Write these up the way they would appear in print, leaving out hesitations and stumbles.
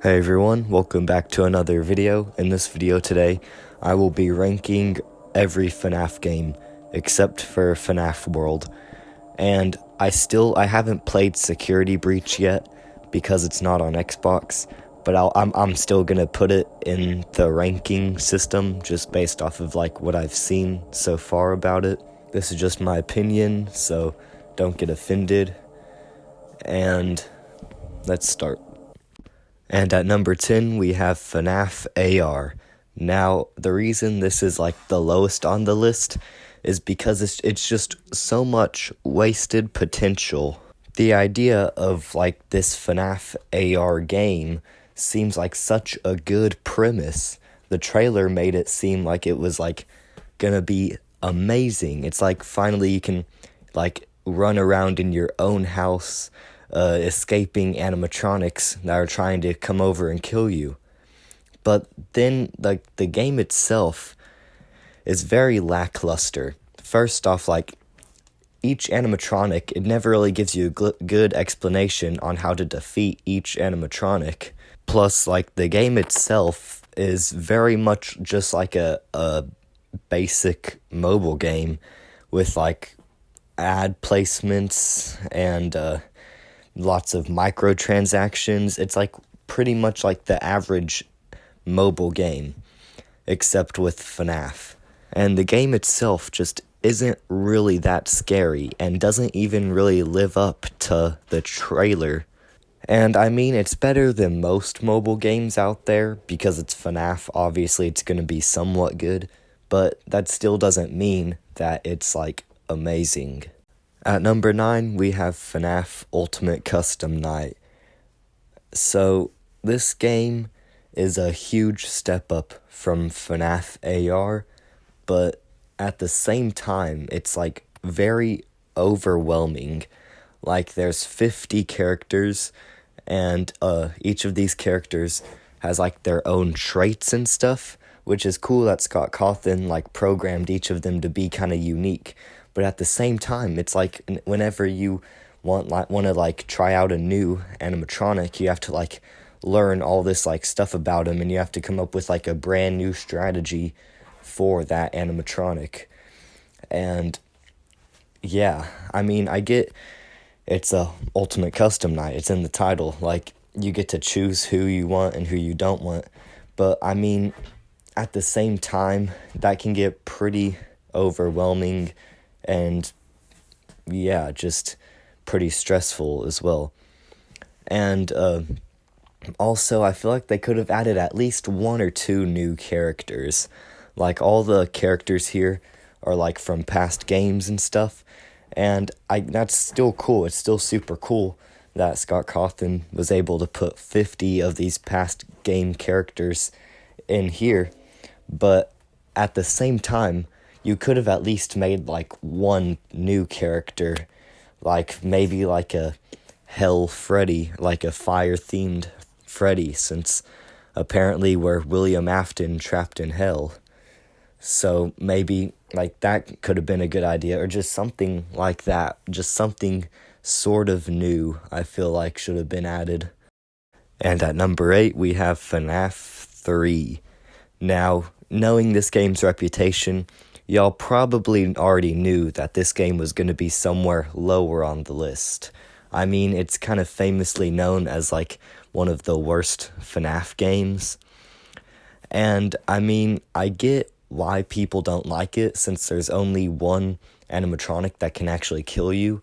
Hey everyone, welcome back to another video. In this video today, I will be ranking every FNAF game except for FNAF World. And I haven't played Security Breach yet because it's not on Xbox, but I'm still gonna put it in the ranking system just based off of like what I've seen so far about it. This is just my opinion, so don't get offended. And let's start. And at number 10, we have Fnaf Ar. Now, the reason this is like the lowest on the list is because it's just so much wasted potential. The idea of like this Fnaf Ar game seems like such a good premise. The trailer made it seem like it was like gonna be amazing. It's like finally you can like run around in your own house, escaping animatronics that are trying to come over and kill you. But then, like, the game itself is very lackluster. First off, like, each animatronic, it never really gives you a good explanation on how to defeat each animatronic. Plus, like, the game itself is very much just like a basic mobile game with, like, ad placements and, lots of microtransactions. It's like pretty much like the average mobile game, except with FNAF. And the game itself just isn't really that scary and doesn't even really live up to the trailer. And I mean, it's better than most mobile games out there because it's FNAF. Obviously, it's going to be somewhat good, but that still doesn't mean that it's like amazing. At number 9, we have FNAF Ultimate Custom Night. So, this game is a huge step up from FNAF Ar, but at the same time, it's like very overwhelming. Like, there's 50 characters, and each of these characters has like their own traits and stuff, which is cool that Scott Cawthon like programmed each of them to be kind of unique. But at the same time, it's like whenever you want to like try out a new animatronic, you have to like learn all this like stuff about him, and you have to come up with like a brand new strategy for that animatronic. And yeah, I mean, I get it's a ultimate custom night. It's in the title. Like, you get to choose who you want and who you don't want. But I mean, at the same time, that can get pretty overwhelming. And yeah, just pretty stressful as well. And also, I feel like they could have added at least 1 or 2 new characters. Like, all the characters here are like from past games and stuff. And that's still cool. It's still super cool that Scott Cawthon was able to put 50 of these past game characters in here. But at the same time, you could have at least made like 1 new character, like maybe like a Hell Freddy, like a fire-themed Freddy, since apparently we're William Afton trapped in hell. So maybe like that could have been a good idea, or just something like that, just something sort of new I feel like should have been added. And at number 8, we have Fnaf 3. Now, knowing this game's reputation, y'all probably already knew that this game was going to be somewhere lower on the list. I mean, it's kind of famously known as like one of the worst FNAF games. And I mean, I get why people don't like it, since there's only 1 animatronic that can actually kill you.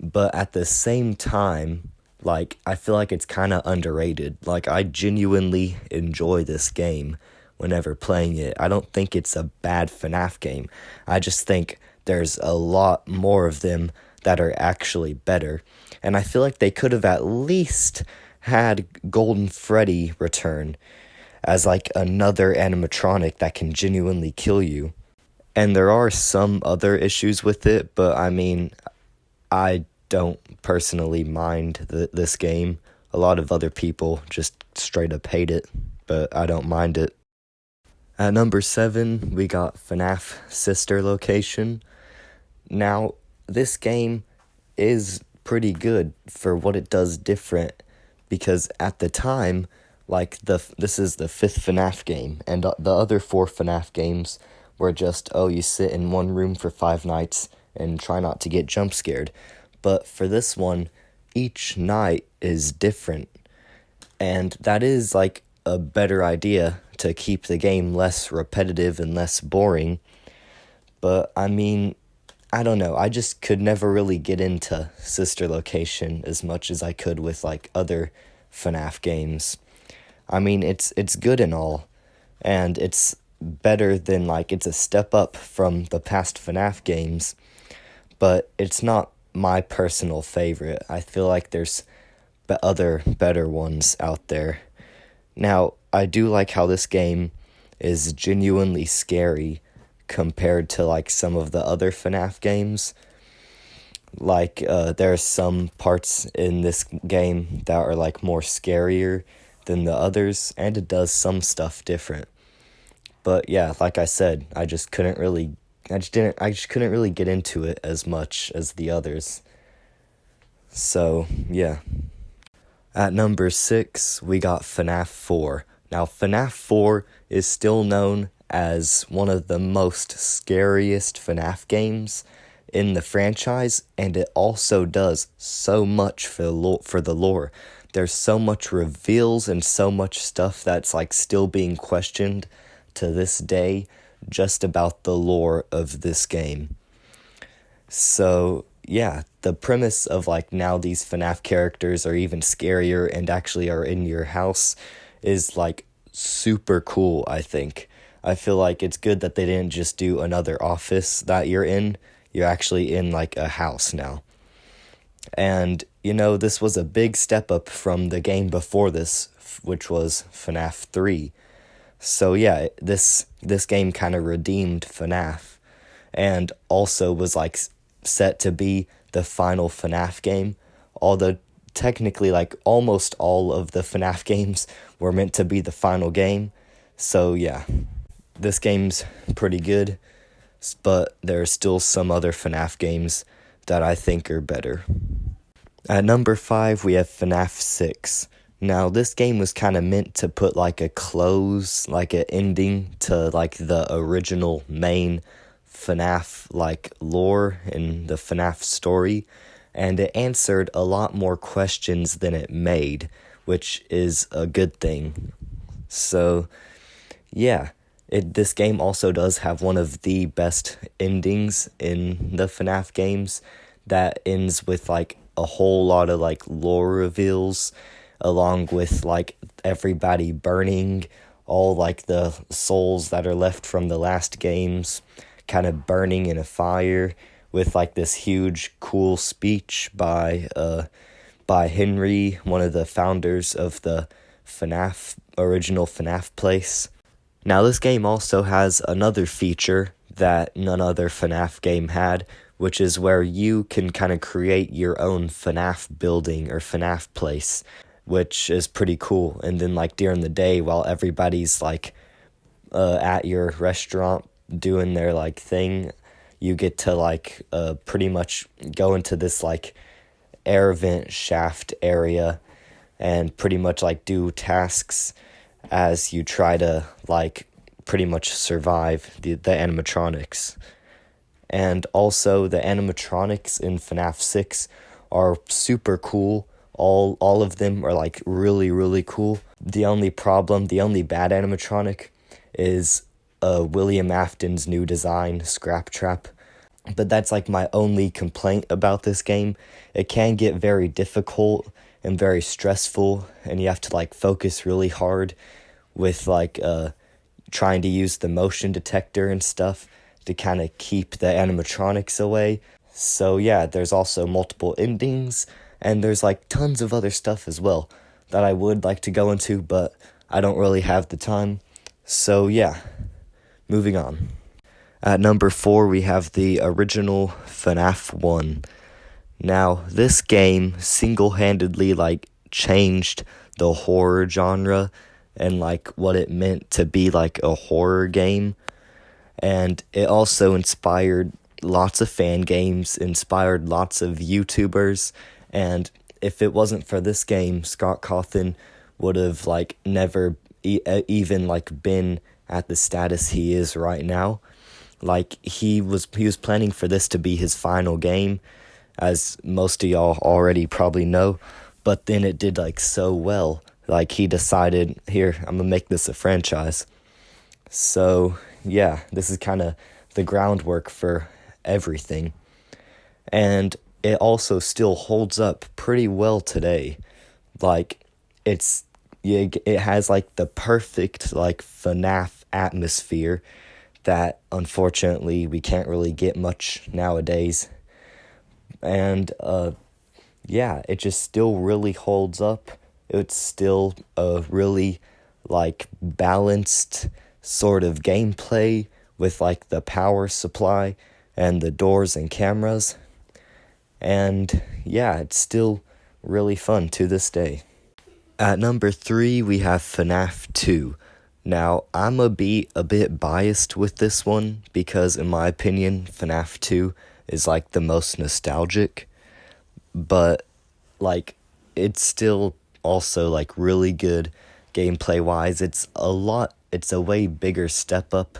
But at the same time, like, I feel like it's kind of underrated. Like, I genuinely enjoy this game whenever playing it. I don't think it's a bad FNAF game. I just think there's a lot more of them that are actually better. And I feel like they could have at least had Golden Freddy return as like another animatronic that can genuinely kill you. And there are some other issues with it, but I mean, I don't personally mind this game. A lot of other people just straight up hate it, but I don't mind it. At number 7, we got FNAF Sister Location. Now, this game is pretty good for what it does different because at the time, like this is the fifth FNAF game, and the other four FNAF games were just, oh, you sit in one room for 5 nights and try not to get jump scared. But for this one, each night is different, and that is like a better idea to keep the game less repetitive and less boring. But I mean, I don't know, I just could never really get into Sister Location as much as I could with like other FNAF games. I mean, it's good and all, and it's better than, like, it's a step up from the past FNAF games, but it's not my personal favorite. I feel like there's other better ones out there. Now, I do like how this game is genuinely scary compared to, like, some of the other FNAF games. Like, there are some parts in this game that are, like, more scarier than the others, and it does some stuff different. But yeah, like I said, I just couldn't really get into it as much as the others. So, yeah. At number 6, we got Fnaf 4. Now, Fnaf 4 is still known as one of the most scariest FNAF games in the franchise, and it also does so much for the lore. There's so much reveals and so much stuff that's, like, still being questioned to this day just about the lore of this game. So, yeah, the premise of, like, now these FNAF characters are even scarier and actually are in your house is, like, super cool, I think. I feel like it's good that they didn't just do another office that you're in. You're actually in, like, a house now. And, you know, this was a big step up from the game before this, which was Fnaf 3. So yeah, this game kind of redeemed FNAF, and also was, like, set to be the final FNAF game, although technically, like, almost all of the FNAF games were meant to be the final game. So yeah, this game's pretty good, but there are still some other FNAF games that I think are better. At number 5, we have Fnaf 6. Now, this game was kind of meant to put, like, a close, like, an ending to, like, the original main FNAF, like, lore and the FNAF story, and it answered a lot more questions than it made, which is a good thing. So, yeah, this game also does have one of the best endings in the FNAF games that ends with, like, a whole lot of, like, lore reveals, along with, like, everybody burning, all, like, the souls that are left from the last games kind of burning in a fire, with, like, this huge cool speech by Henry, one of the founders of the original FNAF place. Now, this game also has another feature that none other FNAF game had, which is where you can kind of create your own FNAF building or FNAF place, which is pretty cool. And then, like, during the day, while everybody's, like, at your restaurant doing their, like, thing, you get to, like, pretty much go into this, like, air vent shaft area and pretty much, like, do tasks as you try to, like, pretty much survive the animatronics. And also, the animatronics in Fnaf 6 are super cool. All of them are, like, really, really cool. The only bad animatronic is William Afton's new design, Scrap Trap. But that's, like, my only complaint about this game. It can get very difficult and very stressful, and you have to, like, focus really hard with, like, trying to use the motion detector and stuff to kind of keep the animatronics away. So yeah, there's also multiple endings, and there's, like, tons of other stuff as well that I would like to go into, but I don't really have the time. So yeah, moving on. At number 4, we have the original Fnaf One. Now, this game single-handedly, like, changed the horror genre and, like, what it meant to be, like, a horror game. And it also inspired lots of fan games, inspired lots of YouTubers, and if it wasn't for this game, Scott Cawthon would have like never even like been at the status he is right now. Like he was planning for this to be his final game, as most of y'all already probably know, but then it did like so well. Like he decided, here, I'm gonna make this a franchise. So yeah, this is kind of the groundwork for everything. And it also still holds up pretty well today. Like it has like the perfect like FNAF atmosphere that unfortunately we can't really get much nowadays. And yeah, it just still really holds up. It's still a really like balanced sort of gameplay with like the power supply and the doors and cameras. And yeah, it's still really fun to this day. At number 3, we have Fnaf 2. Now, I'm a bit biased with this one because, in my opinion, Fnaf 2 is like the most nostalgic. But, like, it's still also like really good gameplay-wise. It's a way bigger step up,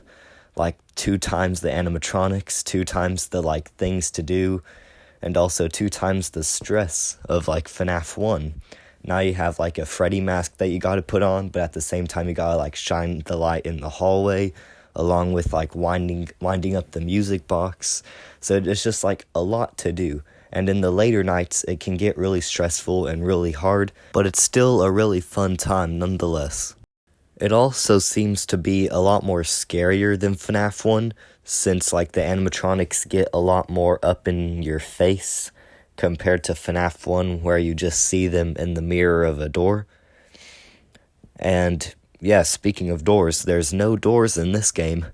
like 2 times the animatronics, 2 times the like things to do, and also 2 times the stress of like Fnaf 1. Now you have like a Freddy mask that you gotta put on, but at the same time you gotta like shine the light in the hallway, along with like winding up the music box. So it's just like a lot to do. And in the later nights it can get really stressful and really hard, but it's still a really fun time nonetheless. It also seems to be a lot more scarier than Fnaf 1, since like the animatronics get a lot more up in your face compared to Fnaf 1, where you just see them in the mirror of a door. And yeah, speaking of doors, there's no doors in this game.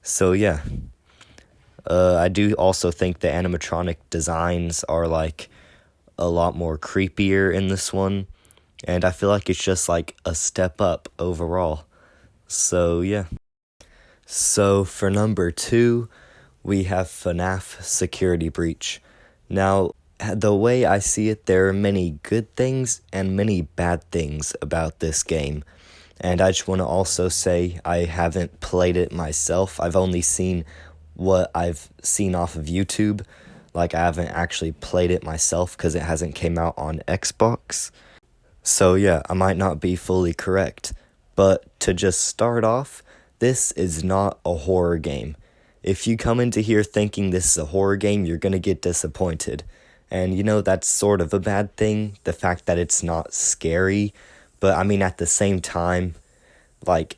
So yeah. I do also think the animatronic designs are like a lot more creepier in this one. And I feel like it's just like a step up overall. So yeah. So for number 2, we have Fnaf Security Breach. Now, the way I see it, there are many good things and many bad things about this game. And I just want to also say I haven't played it myself. I've only seen what I've seen off of YouTube. Like, I haven't actually played it myself because it hasn't came out on Xbox. So yeah, I might not be fully correct. But to just start off, this is not a horror game. If you come into here thinking this is a horror game, you're going to get disappointed. And you know, that's sort of a bad thing, the fact that it's not scary. But I mean, at the same time, like,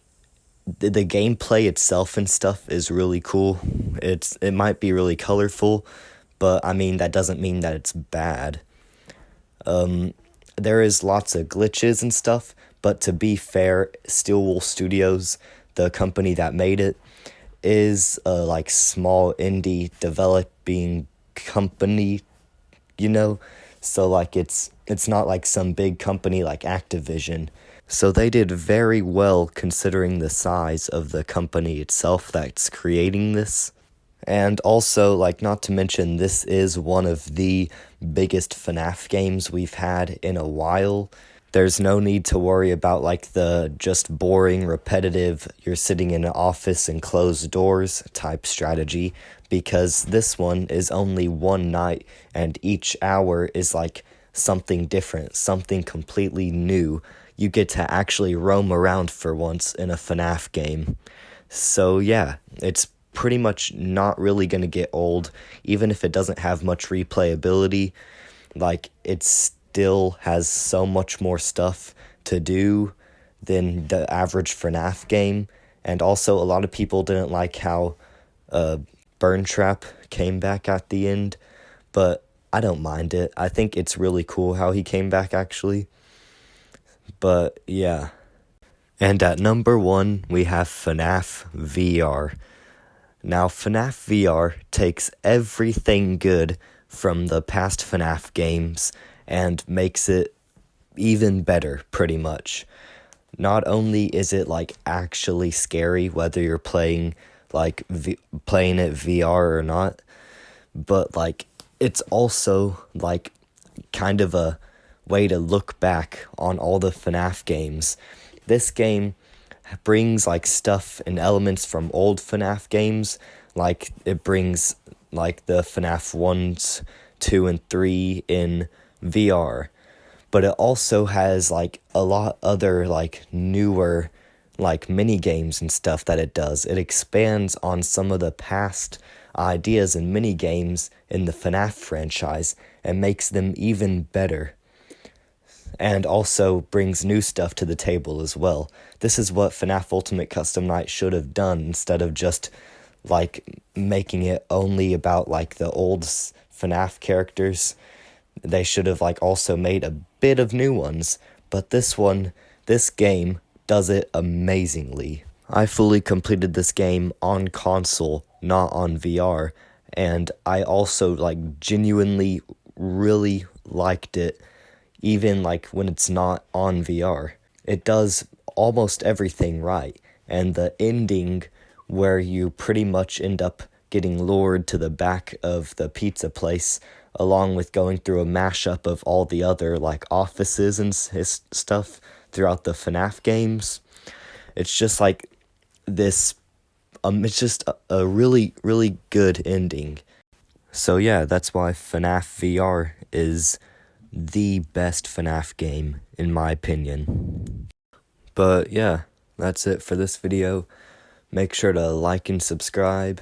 the gameplay itself and stuff is really cool. It might be really colorful, but I mean, that doesn't mean that it's bad. There is lots of glitches and stuff, but to be fair, Steelwool Studios, the company that made it, is a like small indie developing company, you know? So like it's not like some big company like Activision. So they did very well considering the size of the company itself that's creating this. And also, like, not to mention, this is one of the biggest FNAF games we've had in a while. There's no need to worry about, like, the just boring, repetitive, you're sitting in an office and closed doors type strategy, because this one is only one night, and each hour is, like, something different, something completely new. You get to actually roam around for once in a FNAF game. So, yeah, it's pretty much not really going to get old, even if it doesn't have much replayability. Like, it still has so much more stuff to do than the average FNAF game. And also, a lot of people didn't like how Burn Trap came back at the end, but I don't mind it. I think it's really cool how he came back, actually. But, yeah. And at number 1, we have Fnaf Vr. Now, Fnaf Vr takes everything good from the past FNAF games and makes it even better, pretty much. Not only is it, like, actually scary, whether you're playing, like, playing it VR or not, but, like, it's also, like, kind of a way to look back on all the FNAF games. This game brings like stuff and elements from old FNAF games, like it brings like the FNAF 1s, 2, and 3 in VR, but it also has like a lot other like newer like mini games and stuff that it does. It expands on some of the past ideas and mini games in the FNAF franchise and makes them even better, and also brings new stuff to the table as well. This is what FNAF Ultimate Custom Night should have done, instead of just like making it only about like the old FNAF characters. They should have like also made a bit of new ones, but this game does it amazingly. I fully completed this game on console, not on VR, and I also like genuinely really liked it, even like when it's not on VR. It does almost everything right, and the ending where you pretty much end up getting lured to the back of the pizza place, along with going through a mashup of all the other like offices and stuff throughout the FNAF games. It's just like this, it's just a really, really good ending. So yeah, that's why Fnaf Vr is the best FNAF game, in my opinion. But yeah, that's it for this video. Make sure to like and subscribe,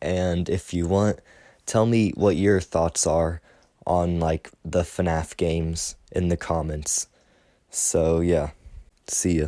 and if you want, tell me what your thoughts are on like the FNAF games in the comments. So yeah, see ya.